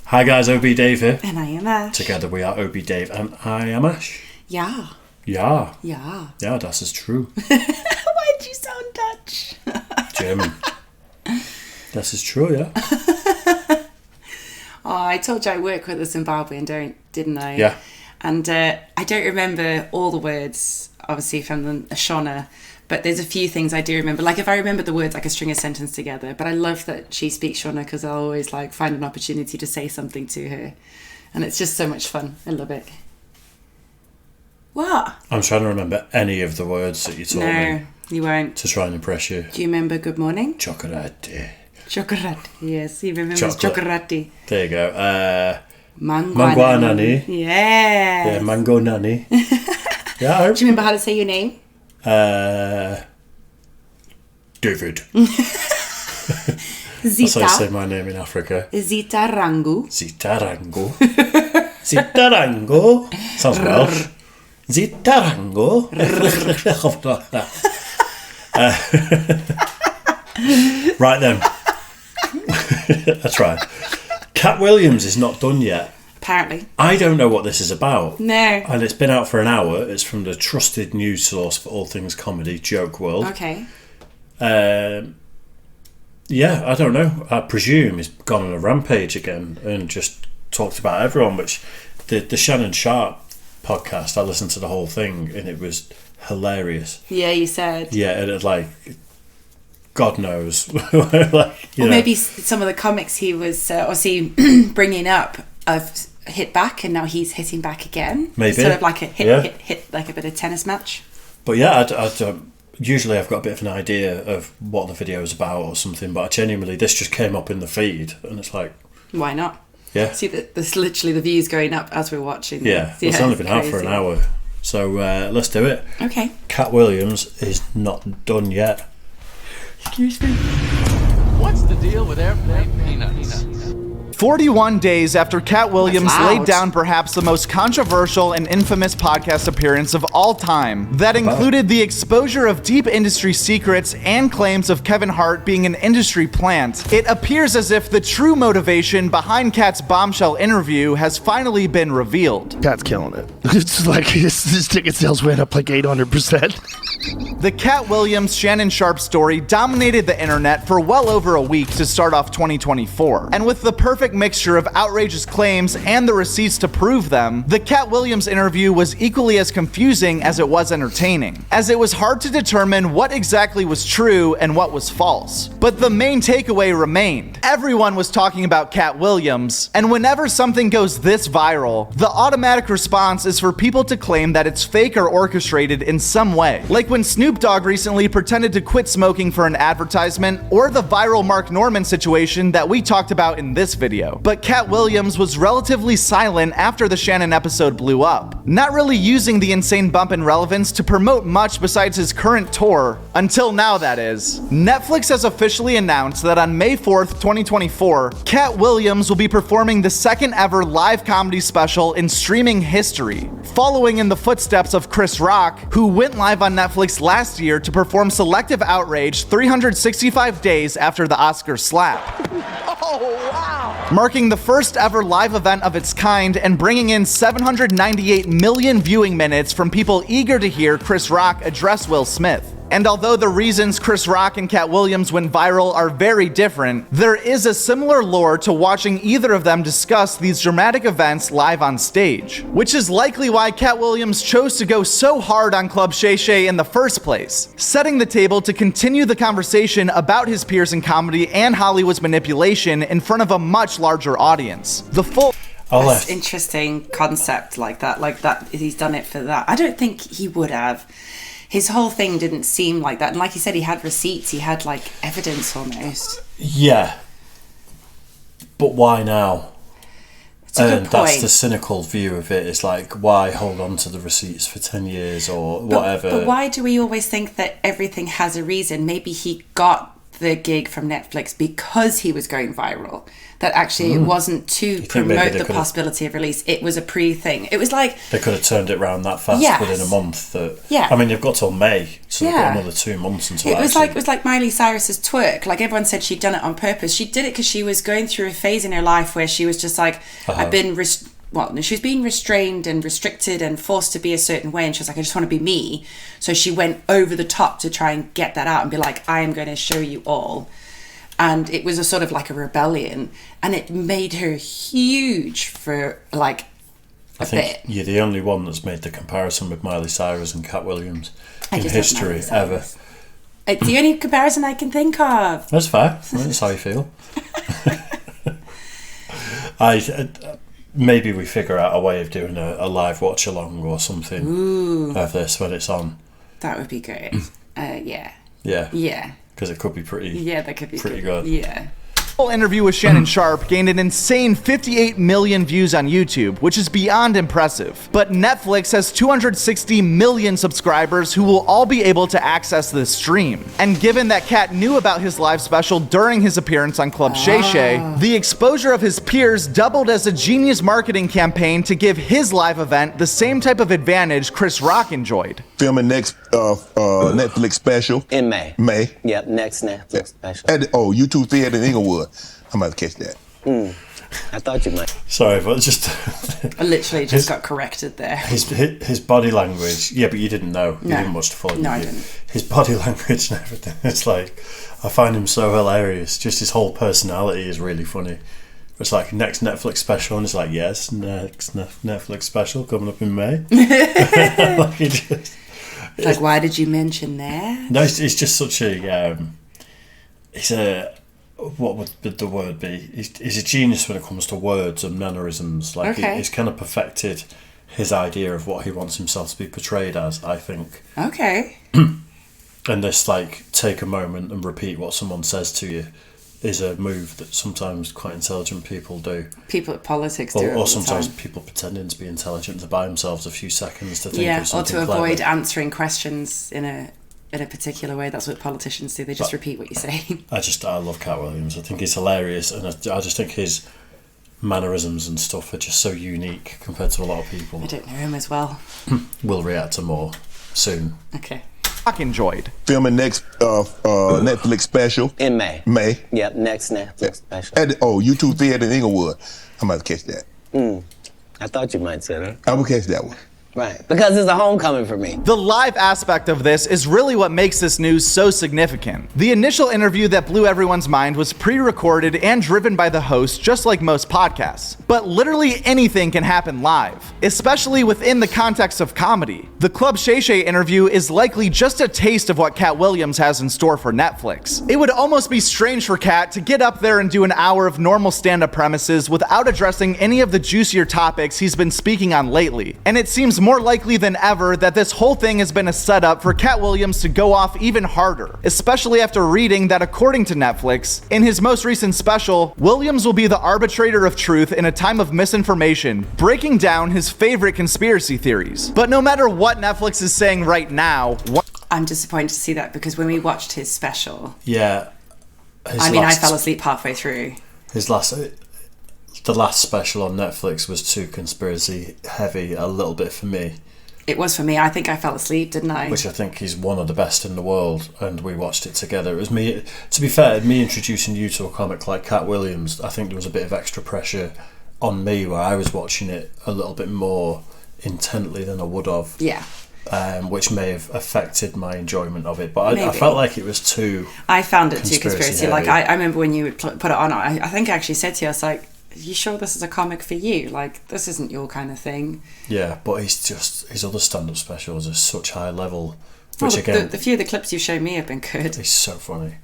Hi guys, OB Dave here. And I am Ash. Together we are OB Dave and I am Ash. Yeah. Ja. Ja. Ja, das ist true. Why'd you sound Dutch? German. Das ist true, yeah. Oh, I told you I work with a Zimbabwean, didn't I? Yeah. And I don't remember all the words, obviously, from the Shona, but there's a few things I do remember. Like, if I remember the words, I could string a sentence together. But I love that she speaks Shona because I'll always, find an opportunity to say something to her. And it's just so much fun. I love it. What? I'm trying to remember any of the words that you taught me. No, you won't. To try and impress you. Do you remember good morning? Chocolate. Chocolate. Yes, he remembers chocolate. There you go. Manguanani. Yeah, Yes. mango nani. Yeah. Do you remember how to say your name? David. Zita. That's how you say my name in Africa. Zita Rangu. Zitarango. Zitarango. Sounds Welsh. Zitarango. Right then. That's right. Katt Williams is not done yet. Apparently. I don't know what this is about. No. And it's been out for an hour. It's from the trusted news source for all things comedy, Joke World. Okay. Yeah, I don't know. I presume he's gone on a rampage again and just talked about everyone, which the Shannon Sharp podcast, I listened to the whole thing and it was hilarious. Yeah, you said. Yeah, and it God knows. Or maybe some of the comics he was obviously bringing up have hit back and now he's hitting back again. Maybe. Sort of like a hit, like a bit of tennis match. But yeah, usually I've got a bit of an idea of what the video is about or something, but genuinely this just came up in the feed and it's like... Why not? Yeah. See, there's literally the views going up as we're watching. Yeah, it's only been out for an hour. So let's do it. Okay. Katt Williams is not done yet. Excuse me. What's the deal with airplane peanuts? 41 days after Katt Williams That's loud. laid down perhaps the most controversial and infamous podcast appearance of all time, that included the exposure of deep industry secrets and claims of Kevin Hart being an industry plant, it appears as if the true motivation behind Katt's bombshell interview has finally been revealed. Katt's killing it. It's like his ticket sales went up like 800%. The Katt Williams Shannon Sharp story dominated the internet for well over a week to start off 2024. And with the perfect mixture of outrageous claims and the receipts to prove them, the Katt Williams interview was equally as confusing as it was entertaining, as it was hard to determine what exactly was true and what was false. But the main takeaway remained. Everyone was talking about Katt Williams, and whenever something goes this viral, the automatic response is for people to claim that it's fake or orchestrated in some way. Like when Snoop Dogg recently pretended to quit smoking for an advertisement, or the viral Mark Norman situation that we talked about in this video. But Katt Williams was relatively silent after the Shannon episode blew up, not really using the insane bump in relevance to promote much besides his current tour, until now that is. Netflix has officially announced that on May 4th, 2024, Katt Williams will be performing the second ever live comedy special in streaming history, following in the footsteps of Chris Rock, who went live on Netflix last year to perform Selective Outrage 365 days after the Oscar slap. Oh, wow. Marking the first ever live event of its kind and bringing in 798 million viewing minutes from people eager to hear Chris Rock address Will Smith. And although the reasons Chris Rock and Katt Williams went viral are very different, there is a similar lore to watching either of them discuss these dramatic events live on stage, which is likely why Katt Williams chose to go so hard on Club Shay Shay in the first place, setting the table to continue the conversation about his peers in comedy and Hollywood's manipulation in front of a much larger audience. The full... That's interesting concept like that. He's done it for that. I don't think he would have. His whole thing didn't seem like that. And like you said, he had receipts. He had, evidence almost. Yeah. But why now? It's a good point. That's the cynical view of it. It's like, why hold on to the receipts for 10 years or whatever? But why do we always think that everything has a reason? Maybe he got the gig from Netflix because he was going viral. That actually it wasn't to promote the possibility of release. It was a pre-thing. It was like... They could have turned it around that fast within a month. I mean, they've got till May, so they've got another 2 months until it was like Miley Cyrus's twerk. Like, everyone said she'd done it on purpose. She did it because she was going through a phase in her life where she was just like, I've been... she was being restrained and restricted and forced to be a certain way, and she was like, I just want to be me. So she went over the top to try and get that out and be like, I am going to show you all. And it was a sort of like a rebellion, and it made her huge for like a bit. You're the only one that's made the comparison with Miley Cyrus and Katt Williams in history ever. It's the only comparison I can think of. That's fair. That's how you feel. Maybe we figure out a way of doing a live watch along or something of this when it's on. That would be great. Yeah. Because it could be pretty. Yeah, that could be pretty good. Yeah. Whole interview with Shannon Sharpe gained an insane 58 million views on YouTube, which is beyond impressive. But Netflix has 260 million subscribers who will all be able to access this stream. And given that Katt knew about his live special during his appearance on Club Shay Shay, the exposure of his peers doubled as a genius marketing campaign to give his live event the same type of advantage Chris Rock enjoyed. Filming next Netflix special in May. Yep, next Netflix special. U2 Theater in Inglewood. I'm about to catch that. I thought you might. Sorry, but I literally just got corrected there. His body language, but you didn't know. You didn't watch the full interview. No, I didn't. His body language and everything. It's like, I find him so hilarious. Just his whole personality is really funny. It's like, next Netflix special, and it's like, yes, next Netflix special coming up in May. It's like, why did you mention that? No, it's just such a... what would the word be? He's a genius when it comes to words and mannerisms. Like, he's kind of perfected his idea of what he wants himself to be portrayed as, I think. Okay. And this, like, take a moment and repeat what someone says to you is a move that sometimes quite intelligent people do. People at politics do. Or sometimes people pretending to be intelligent to buy themselves a few seconds to think of something or to avoid clever. answering questions in a particular way. That's what politicians do. They just repeat what you say. I love Katt Williams. I think he's hilarious, and I just think his mannerisms and stuff are just so unique compared to a lot of people. I don't know him as well. We'll react to more soon. Okay. Enjoyed. Filming next Netflix special in May. Yep, next Netflix special. U2 Theater in Inglewood. I'm about to catch that. I thought you might say that. I will catch that one. Right, because it's a homecoming for me. The live aspect of this is really what makes this news so significant. The initial interview that blew everyone's mind was pre-recorded and driven by the host, just like most podcasts. But literally anything can happen live, especially within the context of comedy. The Club Shay Shay interview is likely just a taste of what Katt Williams has in store for Netflix. It would almost be strange for Katt to get up there and do an hour of normal stand-up premises without addressing any of the juicier topics he's been speaking on lately. And it seems more likely than ever that this whole thing has been a setup for Katt Williams to go off even harder, especially after reading that, according to Netflix, in his most recent special, Williams will be the arbitrator of truth in a time of misinformation, breaking down his favorite conspiracy theories. But no matter what Netflix is saying right now, I'm disappointed to see that, because when we watched his special, I fell asleep halfway through. The last special on Netflix was too conspiracy heavy a little bit for me. It was for me. I think I fell asleep, didn't I? Which I think is one of the best in the world, and we watched it together. It was me, to be fair, me introducing you to a comic like Katt Williams. I think there was a bit of extra pressure on me where I was watching it a little bit more intently than I would have. Yeah. Which may have affected my enjoyment of it, but I felt like it was too. I found it too conspiracy. Heavy. Like I remember when you put it on. I think I actually said to you, I was like, "Are you sure this is a comic for you? Like, this isn't your kind of thing." Yeah, but his other stand-up specials are such high level. Which the few of the clips you've shown me have been good. He's so funny.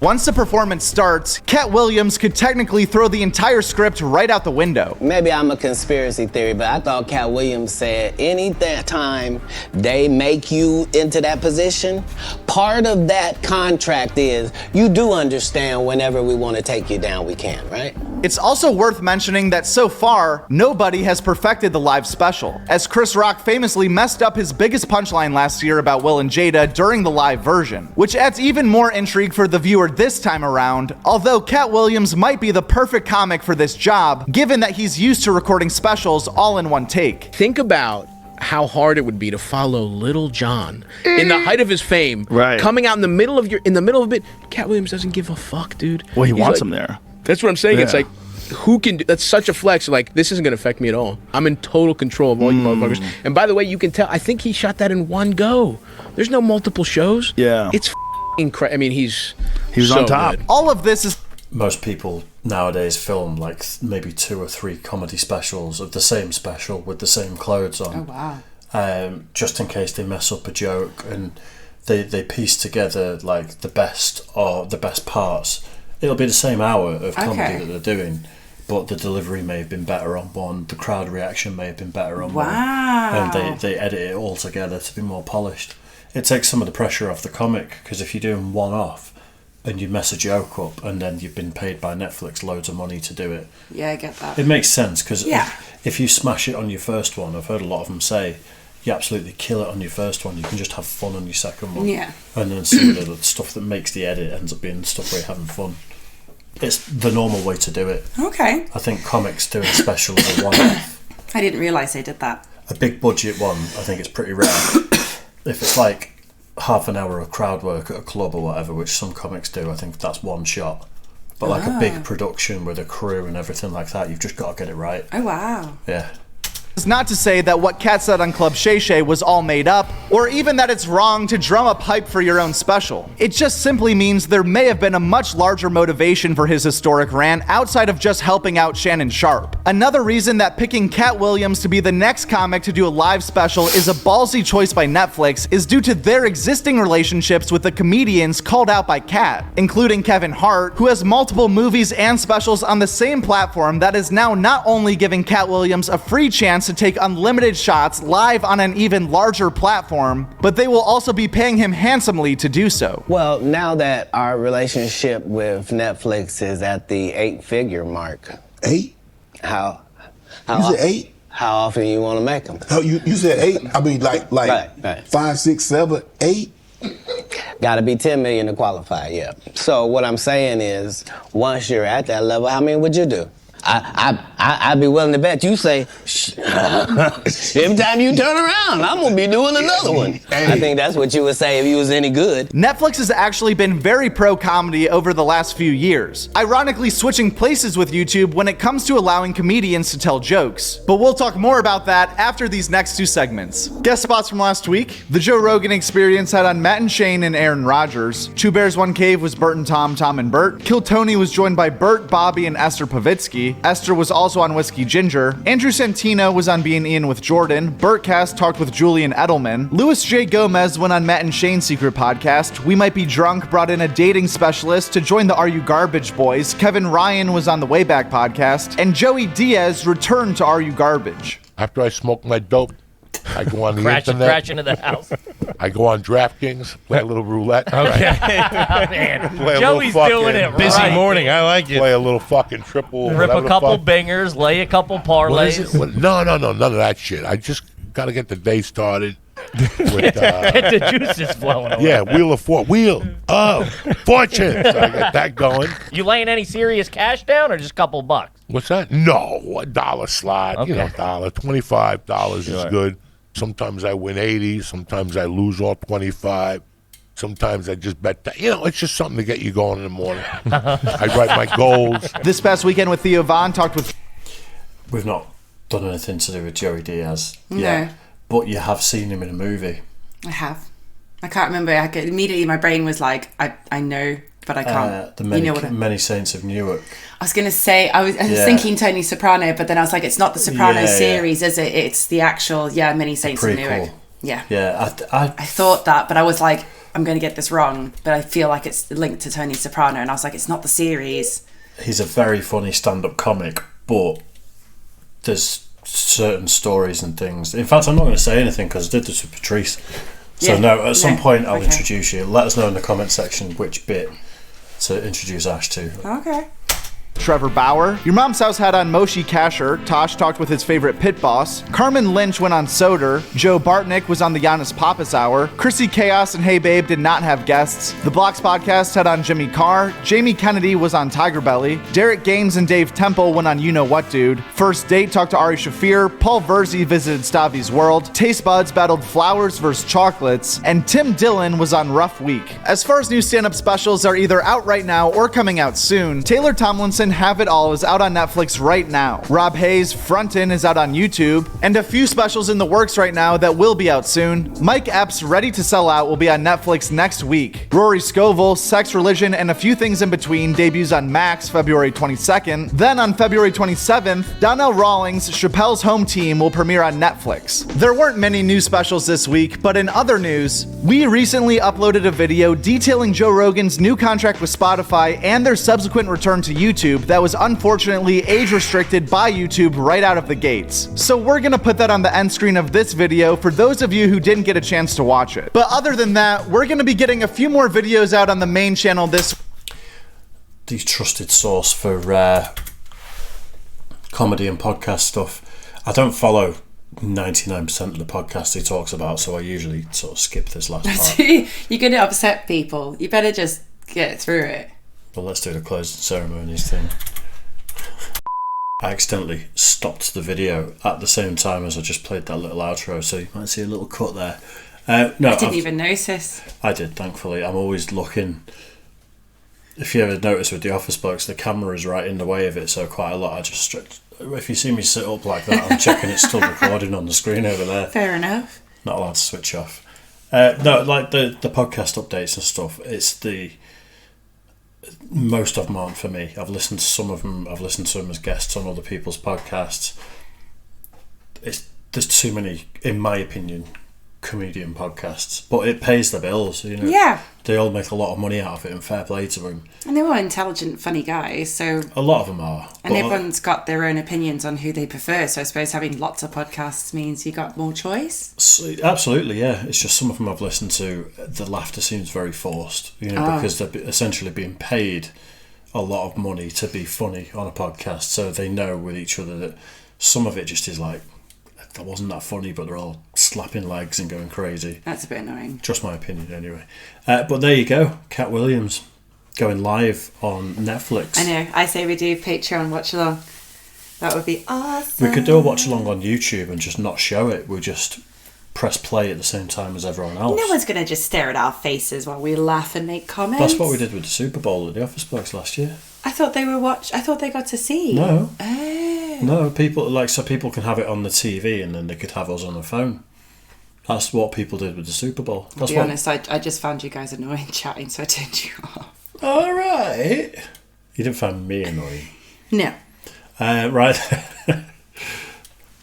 Once the performance starts, Katt Williams could technically throw the entire script right out the window. Maybe I'm a conspiracy theory, but I thought Katt Williams said any time they make you into that position, part of that contract is you do understand whenever we want to take you down, we can, right? It's also worth mentioning that so far, nobody has perfected the live special, as Chris Rock famously messed up his biggest punchline last year about Will and Jada during the live version, which adds even more intrigue for the viewer this time around, although Katt Williams might be the perfect comic for this job, given that he's used to recording specials all in one take. Think about how hard it would be to follow Little John in the height of his fame, coming out in the middle of a bit. Katt Williams doesn't give a fuck, dude. Well, he wants him there. That's what I'm saying. It's like, who can do that's such a flex. Like, this isn't gonna affect me at all. I'm in total control of all you motherfuckers. And by the way, you can tell, I think he shot that in one go. There's no multiple shows. Yeah. It's incredible. I mean, he was so on top. Good. All of this is... Most people nowadays film like maybe 2 or 3 comedy specials of the same special with the same clothes on. Oh wow. Just in case they mess up a joke, and they piece together like the best parts. It'll be the same hour of comedy that they're doing, but the delivery may have been better on one, the crowd reaction may have been better on one, and they edit it all together to be more polished. It takes some of the pressure off the comic, because if you're doing one off and you mess a joke up and then you've been paid by Netflix loads of money to do it, Yeah, I get that. it makes sense, because if you smash it on your first one, I've heard a lot of them say, you absolutely kill it on your first one, you can just have fun on your second one. Yeah. And then some of the stuff that makes the edit ends up being stuff where you're having fun. It's the normal way to do it. Okay. I think comics doing specials are one-off. I didn't realise they did that. A big budget one, I think it's pretty rare. If it's like half an hour of crowd work at a club or whatever, which some comics do, I think that's one shot. But like a big production with a crew and everything like that, you've just got to get it right. Oh wow. Yeah. It's not to say that what Katt said on Club Shay Shay was all made up, or even that it's wrong to drum up hype for your own special. It just simply means there may have been a much larger motivation for his historic rant outside of just helping out Shannon Sharpe. Another reason that picking Katt Williams to be the next comic to do a live special is a ballsy choice by Netflix is due to their existing relationships with the comedians called out by Katt, including Kevin Hart, who has multiple movies and specials on the same platform that is now not only giving Katt Williams a free chance to take unlimited shots live on an even larger platform, but they will also be paying him handsomely to do so. Well, now that our relationship with Netflix is at the 8-figure mark. 8? How You said 8? How often you want to make them? Oh, you said 8? I mean, like Right. 5, 6, 7, 8? Gotta be 10 million to qualify, yeah. So what I'm saying is, once you're at that level, how many would you do? I'd be willing to bet you say, every time you turn around, I'm gonna be doing another one. I think that's what you would say if you was any good. Netflix has actually been very pro-comedy over the last few years, ironically switching places with YouTube when it comes to allowing comedians to tell jokes. But we'll talk more about that after these next 2 segments. Guest spots from last week: The Joe Rogan Experience had on Matt and Shane and Aaron Rodgers. Two Bears, One Cave was Bert and Tom, Tom and Bert. Kill Tony was joined by Bert, Bobby, and Esther Pavitsky. Esther was also on Whiskey Ginger. Andrew Santino was on Being Ian with Jordan. Bertcast talked with Julian Edelman. Louis J. Gomez went on Matt and Shane's Secret Podcast. We Might Be Drunk brought in a dating specialist to join the Are You Garbage Boys. Kevin Ryan was on the Wayback Podcast. And Joey Diaz returned to Are You Garbage. After I smoke my dope, I go on the internet. Crash into the house. I go on DraftKings, play a little roulette. Okay. Man, Joey's doing it right. Busy morning. I like it. Play a little fucking triple. Rip a couple bangers, lay a couple parlays. No, none of that shit. I just got to get the day started. With, Get the juices flowing away. Yeah, Wheel of Fortune. So I get that going. You laying any serious cash down or just a couple bucks? What's that? No, $1 slot. Okay. $1, $25 is good. Sometimes I win 80. Sometimes I lose all 25. Sometimes I just bet that. It's just something to get you going in the morning. I write my goals. This past weekend with Theo Von talked with... We've not done anything to do with Joey Diaz No. yet, but you have seen him in a movie. I have. I can't remember. Immediately my brain was like, I know, but I can't. Many Saints of Newark. I was going to say, I was thinking Tony Soprano, but then I was like, it's not the Soprano series, is it? It's the actual, Many Saints of Newark. Yeah. Yeah, I thought that, but I was like, I'm going to get this wrong, but I feel like it's linked to Tony Soprano, and I was like, it's not the series. He's a very funny stand-up comic, but there's certain stories and things. In fact, I'm not going to say anything because I did this with Patrice. So at some point I'll introduce you. Let us know in the comment section which bit to introduce Ash to. Okay. Trevor Bauer. Your Mom's House had on Moshe Kasher. Tosh talked with his favorite pit boss. Carmen Lynch went on Soder. Joe Bartnick was on the Giannis Pappas Hour. Chrissy Chaos and Hey Babe did not have guests. The Blocks podcast had on Jimmy Carr. Jamie Kennedy was on Tiger Belly. Derek Gaines and Dave Temple went on You Know What Dude. First Date talked to Ari Shafir. Paul Verzi visited Stavi's World. Taste Buds battled Flowers vs. Chocolates. And Tim Dillon was on Rough Week. As far as new stand-up specials are either out right now or coming out soon, Taylor Tomlinson Have It All is out on Netflix right now. Rob Hayes' Frontin' is out on YouTube, and a few specials in the works right now that will be out soon. Mike Epps' Ready to Sell Out will be on Netflix next week. Rory Scovel, Sex, Religion, and a Few Things in Between debuts on Max February 22nd. Then on February 27th, Donnell Rawlings' Chappelle's Home Team will premiere on Netflix. There weren't many new specials this week, but in other news, we recently uploaded a video detailing Joe Rogan's new contract with Spotify and their subsequent return to YouTube that was unfortunately age restricted by YouTube right out of the gates. So we're gonna put that on the end screen of this video for those of you who didn't get a chance to watch it. But other than that, we're gonna be getting a few more videos out on the main channel this. The trusted source for comedy and podcast stuff. I don't follow 99% of the podcasts he talks about, so I usually sort of skip this last part. You're gonna upset people. You better just get through it. Well, let's do the closing ceremonies thing. I accidentally stopped the video at the same time as I just played that little outro, so you might see a little cut there. No, I didn't even notice. I did, thankfully. I'm always looking. If you ever notice with the Office Blokes, the camera is right in the way of it, so quite a lot I just if you see me sit up like that, I'm checking it's still recording on the screen over there. Fair enough. Not allowed to switch off. No, like the podcast updates and stuff, it's most of them aren't for me. I've listened to some of them. I've listened to them as guests on other people's podcasts. There's too many, in my opinion, comedian podcasts, but it pays the bills. You know, yeah, they all make a lot of money out of it, and fair play to them. And they're all intelligent, funny guys. So a lot of them are, and everyone's got their own opinions on who they prefer. So I suppose having lots of podcasts means you got more choice. So, absolutely, yeah. It's just some of them I've listened to. The laughter seems very forced, you know, because they're essentially being paid a lot of money to be funny on a podcast. So they know with each other that some of it just is like, that wasn't that funny, but they're all slapping legs and going crazy. That's a bit annoying. Just my opinion, anyway. But there you go, Katt Williams going live on Netflix. I know. I say we do Patreon watch along. That would be awesome. We could do a watch along on YouTube and just not show it. We'll just press play at the same time as everyone else. No one's going to just stare at our faces while we laugh and make comments. That's what we did with the Super Bowl at the Office Blokes last year. I thought they were I thought they got to see. No. Oh. No, so people can have it on the TV and then they could have us on the phone. That's what people did with the Super Bowl. To be honest, I just found you guys annoying chatting, so I turned you off. All right. You didn't find me annoying. No. Right.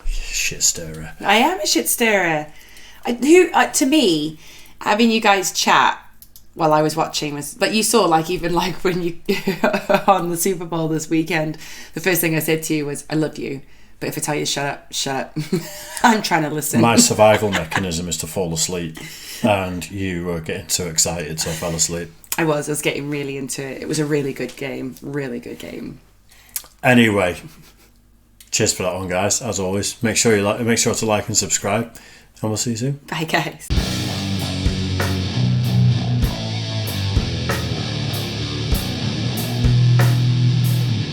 Shit stirrer. I am a shit stirrer. To me, having you guys chat while I was watching was, but you saw, like, even like when you on the Super Bowl this weekend, the first thing I said to you was, I love you, but if I tell you shut up. I'm trying to listen. My survival mechanism is to fall asleep, and you were getting too excited, so I fell asleep. I was getting really into it. It was a really good game. Anyway, cheers for that one, guys. As always, make sure to like and subscribe, and we'll see you soon. Bye, guys.